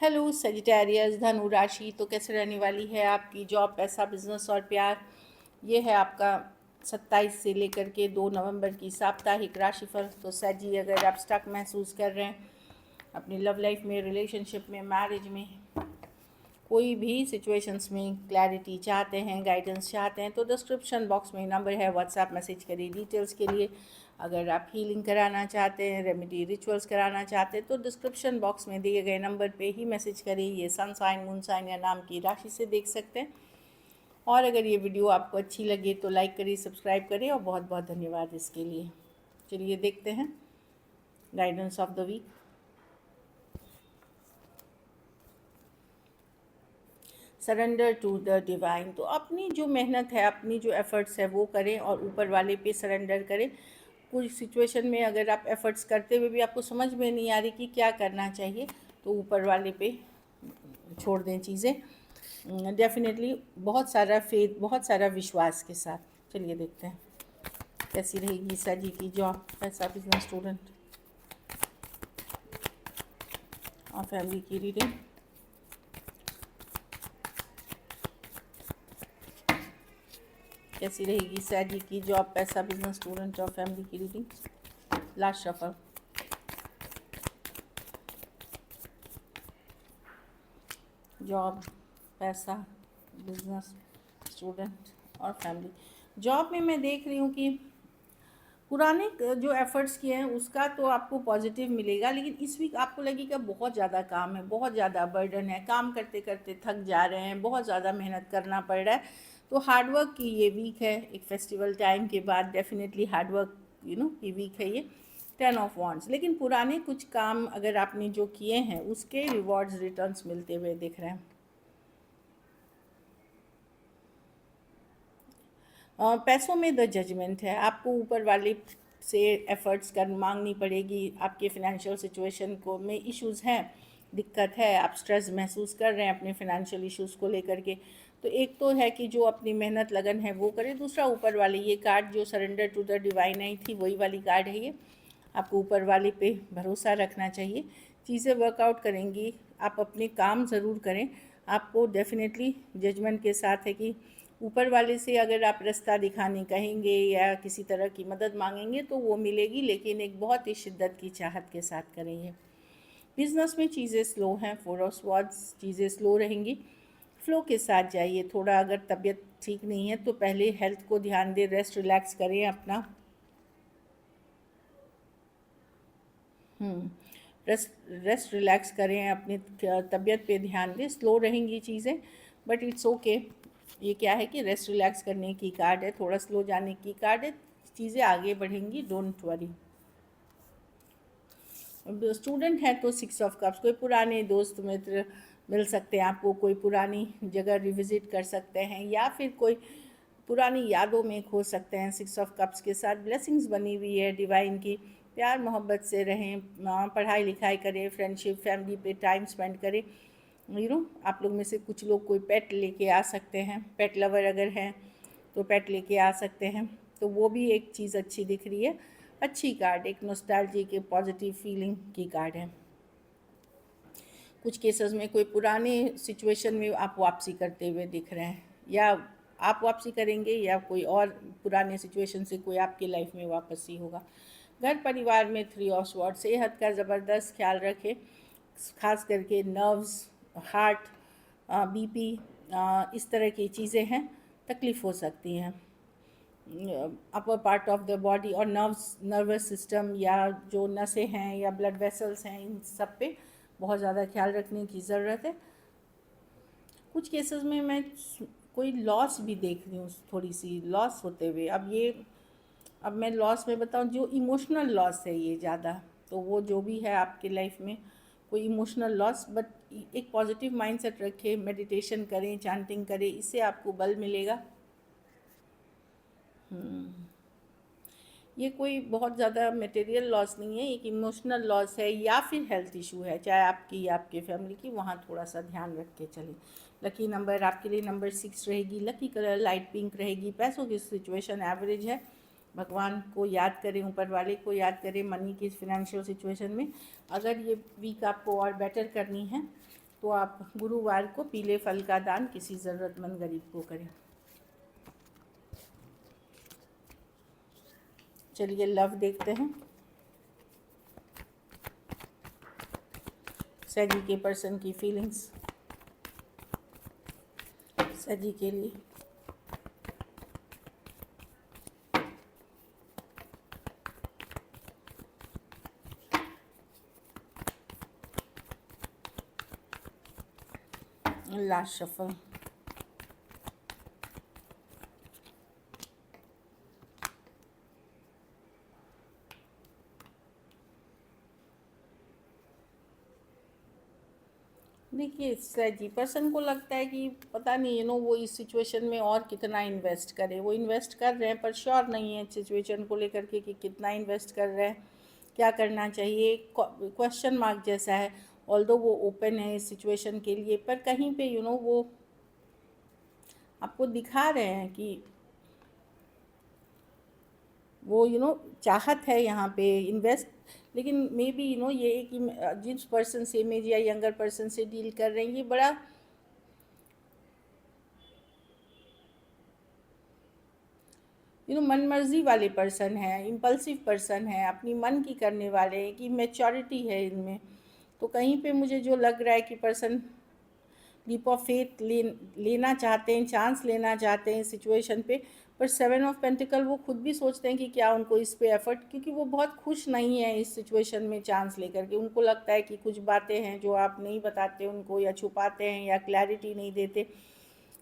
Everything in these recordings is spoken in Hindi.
हेलो सजिटेरियस, धनु राशि तो कैसे रहने वाली है आपकी जॉब, पैसा, बिजनेस और प्यार। ये है आपका 27 से लेकर के 2 नवंबर की साप्ताहिक राशिफल। तो सजी, अगर आप स्टक महसूस कर रहे हैं अपनी लव लाइफ में, रिलेशनशिप में, मैरिज में, कोई भी सिचुएशंस में क्लैरिटी चाहते हैं, गाइडेंस चाहते हैं, तो डिस्क्रिप्शन बॉक्स में नंबर है, व्हाट्सएप मैसेज करिए डिटेल्स के लिए। अगर आप हीलिंग कराना चाहते हैं, रेमेडी रिचुअल्स कराना चाहते हैं, तो डिस्क्रिप्शन बॉक्स में दिए गए नंबर पे ही मैसेज करिए। ये सन साइन, मून साइन या नाम की राशि से देख सकते हैं। और अगर ये वीडियो आपको अच्छी लगे तो लाइक करिए, सब्सक्राइब करिए, और बहुत बहुत धन्यवाद इसके लिए। चलिए देखते हैं guidance of the week. Surrender to the divine. तो अपनी जो मेहनत है, अपनी जो एफ़र्ट्स है वो करें और ऊपर वाले पे सरेंडर करें। कुछ सिचुएशन में अगर आप एफ़र्ट्स करते हुए भी आपको समझ में नहीं आ रही कि क्या करना चाहिए, तो ऊपर वाले पे छोड़ दें चीज़ें। डेफिनेटली बहुत सारा फेथ, बहुत सारा विश्वास के साथ। चलिए देखते हैं कैसी रहेगी सजी की जॉब, पैसा, बिजनेस, स्टूडेंट और फैमिली की रीडिंग। कैसी रहेगी सैजी की जॉब, पैसा, बिजनेस, स्टूडेंट और फैमिली की रीडिंग। Last shuffle. जॉब, पैसा, बिजनेस, स्टूडेंट और फैमिली। जॉब में मैं देख रही हूँ कि पुराने जो एफ़र्ट्स किए हैं उसका तो आपको पॉजिटिव मिलेगा, लेकिन इस वीक आपको लगेगा बहुत ज़्यादा काम है, बहुत ज़्यादा बर्डन है, काम करते करते थक जा रहे हैं, बहुत ज़्यादा मेहनत करना पड़ रहा है। तो हार्डवर्क की ये वीक है। एक फेस्टिवल टाइम के बाद डेफिनेटली हार्डवर्क की वीक है ये। 10 ऑफ वांड्स। लेकिन पुराने कुछ काम अगर आपने जो किए हैं उसके रिवॉर्ड्स, रिटर्न्स मिलते हुए दिख रहे हैं। पैसों में द जजमेंट है। आपको ऊपर वाले से एफ़र्ट्स कर मांगनी पड़ेगी। आपके फिनेंशियल सिचुएशन को में इश्यूज़ हैं, दिक्कत है, आप स्ट्रेस महसूस कर रहे हैं अपने फिनेंशियल इश्यूज़ को लेकर के। तो एक तो है कि जो अपनी मेहनत लगन है वो करें। दूसरा, ऊपर वाले ये कार्ड जो surrender to the divine I थी, वही वाली कार्ड है ये। आपको ऊपर वाले पे भरोसा रखना चाहिए, चीज़ें वर्कआउट करेंगी। आप अपने काम ज़रूर करें। आपको डेफिनेटली जजमेंट के साथ है कि ऊपर वाले से अगर आप रास्ता दिखाने कहेंगे या किसी तरह की मदद मांगेंगे तो वो मिलेगी, लेकिन एक बहुत ही शिद्दत की चाहत के साथ करेंगे। बिजनेस में चीज़ें स्लो हैं, 4 ऑफ स्वार्ड्स, चीज़ें स्लो रहेंगी। फ्लो के साथ जाइए। थोड़ा अगर तबीयत ठीक नहीं है तो पहले हेल्थ को ध्यान दें, रेस्ट रिलैक्स करें अपना। रेस्ट रिलैक्स करें, अपनी तबीयत पे ध्यान दें। स्लो रहेंगी चीज़ें, बट इट्स ओके। ये क्या है कि रेस्ट रिलैक्स करने की कार्ड है, थोड़ा स्लो जाने की कार्ड है, चीज़ें आगे बढ़ेंगी, डोंट वरी। स्टूडेंट है तो 6 ऑफ कप्स। कोई पुराने दोस्त मित्र मिल सकते हैं आपको, कोई पुरानी जगह रिविज़िट कर सकते हैं, या फिर कोई पुरानी यादों में खो सकते हैं। 6 ऑफ कप्स के साथ ब्लेसिंग्स बनी हुई है डिवाइन की। प्यार मोहब्बत से रहें, पढ़ाई लिखाई करें, फ्रेंडशिप, फैमिली पे टाइम स्पेंड करें। आप लोग में से कुछ लोग कोई पेट लेके आ सकते हैं, पेट लवर अगर हैं तो पेट लेके आ सकते हैं, तो वो भी एक चीज़ अच्छी दिख रही है। अच्छी कार्ड, एक नॉस्टैल्जी के पॉजिटिव फीलिंग की कार्ड है। कुछ केसेस में कोई पुराने सिचुएशन में आप वापसी करते हुए दिख रहे हैं, या आप वापसी करेंगे या कोई और पुराने सिचुएशन से कोई आपकी लाइफ में वापसी होगा। घर परिवार में 3 ऑफ स्वार्ड्स। सेहत का ज़बरदस्त ख्याल रखें, खास करके नर्व्स, हार्ट, बीपी, इस तरह की चीज़ें हैं, तकलीफ़ हो सकती हैं। Upper part of the body और नर्वस सिस्टम या जो नसें हैं या ब्लड वेसल्स हैं, इन सब पे बहुत ज़्यादा ख्याल रखने की ज़रूरत है। कुछ केसेस में मैं कोई लॉस भी देख रही हूँ, थोड़ी सी लॉस होते हुए। अब मैं लॉस में बताऊँ, जो इमोशनल लॉस है ये ज़्यादा, तो वो जो भी है आपकी लाइफ में कोई इमोशनल लॉस, बट एक पॉजिटिव माइंडसेट रखें, मेडिटेशन करें, चैंटिंग करें, इससे आपको बल मिलेगा। ये कोई बहुत ज़्यादा मटेरियल लॉस नहीं है, एक इमोशनल लॉस है या फिर हेल्थ इशू है, चाहे आपकी या आपके फैमिली की, वहाँ थोड़ा सा ध्यान रख के चलें। लकी नंबर आपके लिए नंबर 6 रहेगी। लकी कलर लाइट पिंक रहेगी। पैसों की सिचुएशन एवरेज है। भगवान को याद करें, ऊपर वाले को याद करें मनी की फिनेंशियल सिचुएशन में। अगर ये वीक आपको और बेटर करनी है तो आप गुरुवार को पीले फल का दान किसी ज़रूरतमंद गरीब को करें। चलिए लव देखते हैं। सजी के पर्सन की फीलिंग्स सजी के लिए। Last shuffle. देखिए सजी पर्सन को लगता है कि पता नहीं वो इस सिचुएशन में और कितना इन्वेस्ट करे। वो इन्वेस्ट कर रहे हैं पर श्योर नहीं है सिचुएशन को लेकर के कि कितना इन्वेस्ट कर रहे हैं, क्या करना चाहिए, क्वेश्चन मार्क जैसा है। ऑल्दो वो ओपन है इस सिचुएशन के लिए, पर कहीं पे वो आपको दिखा रहे हैं कि वो चाहत है यहाँ पे इन्वेस्ट, लेकिन मे बी ये कि जिस पर्सन से एज या यंगर पर्सन से डील कर रहे हैं ये बड़ा मनमर्जी वाले पर्सन है, इम्पल्सिव पर्सन है, अपनी मन की करने वाले हैं, कि मैच्योरिटी है इनमें। तो कहीं पे मुझे जो लग रहा है कि पर्सन लीप ऑफ फेथ लेना चाहते हैं, चांस लेना चाहते हैं सिचुएशन पे, पर 7 ऑफ पेंटिकल वो खुद भी सोचते हैं कि क्या उनको इस पे एफर्ट, क्योंकि वो बहुत खुश नहीं है इस सिचुएशन में चांस लेकर के। उनको लगता है कि कुछ बातें हैं जो आप नहीं बताते उनको, या छुपाते हैं, या क्लैरिटी नहीं देते।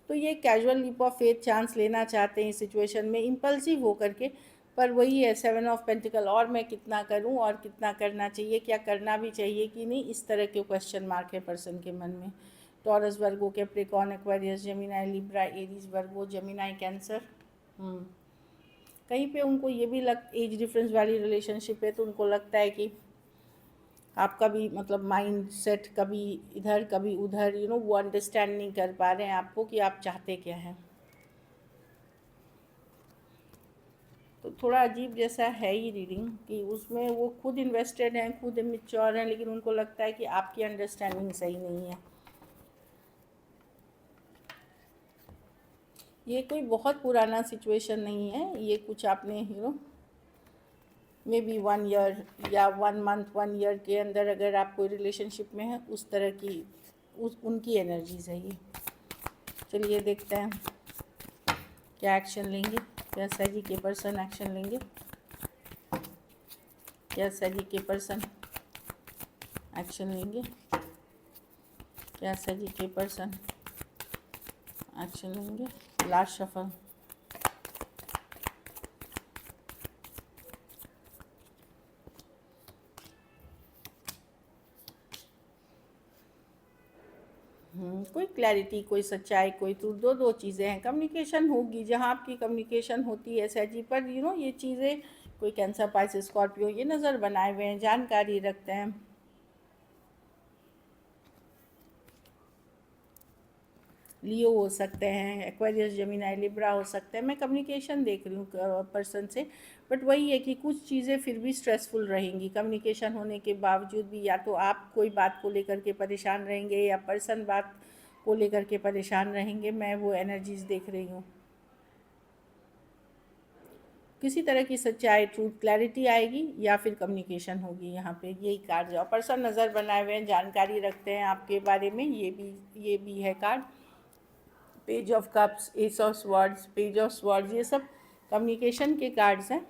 तो ये casual leap of faith chance लेना चाहते हैं इस सिचुएशन में इम्पल्सिव होकर के। पर वही है 7 ऑफ पेंटिकल, और मैं कितना करूं और कितना करना चाहिए, क्या करना भी चाहिए कि नहीं, इस तरह के क्वेश्चन मार्क है पर्सन के मन में। Taurus, Virgo, Capricorn, Aquarius, Gemini, Libra, Aries, Virgo, Gemini, Cancer. कहीं पे उनको ये भी एज डिफरेंस वाली रिलेशनशिप है, तो उनको लगता है कि आपका भी मतलब माइंड सेट कभी इधर कभी उधर, वो अंडरस्टैंड नहीं कर पा रहे हैं आपको कि आप चाहते क्या हैं। तो थोड़ा अजीब जैसा है ही रीडिंग, कि उसमें वो खुद इन्वेस्टेड हैं, खुद इमेच्योर हैं, लेकिन उनको लगता है कि आपकी अंडरस्टैंडिंग सही नहीं है। ये कोई बहुत पुराना सिचुएशन नहीं है, ये कुछ आपने मे बी 1 ईयर या 1 मंथ 1 ईयर के अंदर अगर आप कोई रिलेशनशिप में है, उस तरह की उनकी एनर्जीज है ये। चलिए देखते हैं क्या एक्शन लेंगे, क्या सजी के पर्सन एक्शन लेंगे, क्या सजी के पर्सन एक्शन लेंगे, क्या सजी के पर्सन एक्शन लेंगे। Last shuffle. कोई क्लैरिटी, कोई सच्चाई, कोई ट्रूथ, दो चीज़ें हैं। कम्युनिकेशन होगी, जहाँ आपकी कम्युनिकेशन होती है सजी पर ये चीज़ें, कोई कैंसर, पाइसेस, स्कॉर्पियो ये नज़र बनाए हुए हैं, जानकारी रखते हैं। लियो हो सकते हैं, एक्वेरियस, जेमिनाई, लिब्रा हो सकते हैं। मैं कम्युनिकेशन देख रही हूँ पर्सन से, बट वही है कि कुछ चीज़ें फिर भी स्ट्रेसफुल रहेंगी कम्युनिकेशन होने के बावजूद भी। या तो आप कोई बात को लेकर के परेशान रहेंगे, या पर्सन बात को लेकर के परेशान रहेंगे। मैं वो एनर्जीज देख रही हूँ। किसी तरह की सच्चाई, ट्रूथ, क्लैरिटी आएगी, या फिर कम्युनिकेशन होगी। यहाँ पे यही कार्ड है। पर्सन नज़र बनाए हुए हैं, जानकारी रखते हैं आपके बारे में। ये भी है card. Page of cups, S of swords, page of swords, ये सब कम्युनिकेशन के कार्ड्स हैं।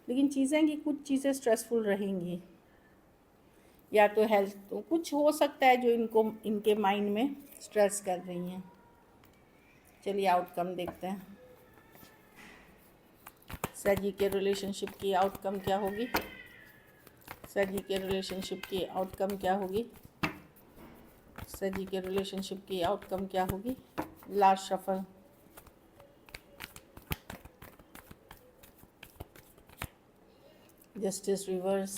लेकिन चीज़ें कि कुछ चीज़ें स्ट्रेसफुल रहेंगी, या तो हेल्थ, तो कुछ हो सकता है जो इनके माइंड में स्ट्रेस कर रही हैं। चलिए आउटकम देखते हैं। सजी के रिलेशनशिप की आउटकम क्या होगी, सजी के रिलेशनशिप की आउटकम क्या होगी, सजी के रिलेशनशिप की आउटकम क्या होगी। Last shuffle. Justice reverse.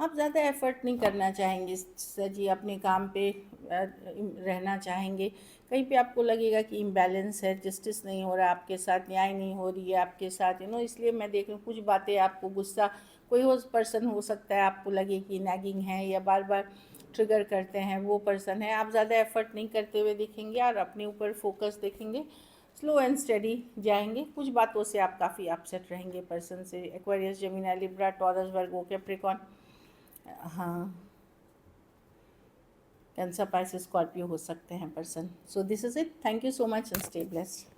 आप ज़्यादा एफर्ट नहीं करना चाहेंगे सर जी, अपने काम पे रहना चाहेंगे। कहीं पे आपको लगेगा कि इम्बैलेंस है, जस्टिस नहीं हो रहा आपके साथ, न्याय नहीं हो रही है आपके साथ, इसलिए मैं देख रही हूँ कुछ बातें आपको गुस्सा, कोई और पर्सन हो सकता है आपको लगे कि नैगिंग है या बार बार ट्रिगर करते हैं, वो पर्सन है। आप ज़्यादा एफर्ट नहीं करते हुए दिखेंगे और अपने ऊपर फोकस देखेंगे, स्लो एंड स्टडी जाएंगे। कुछ बातों से आप काफ़ी अपसेट रहेंगे पर्सन से। Aquarius, Gemini, Libra, taurus, Virgo, Capricorn, हाँ, कैंसर, पाइसेस, स्कॉर्पियो हो सकते हैं person. So this is it. Thank you so much and stay blessed.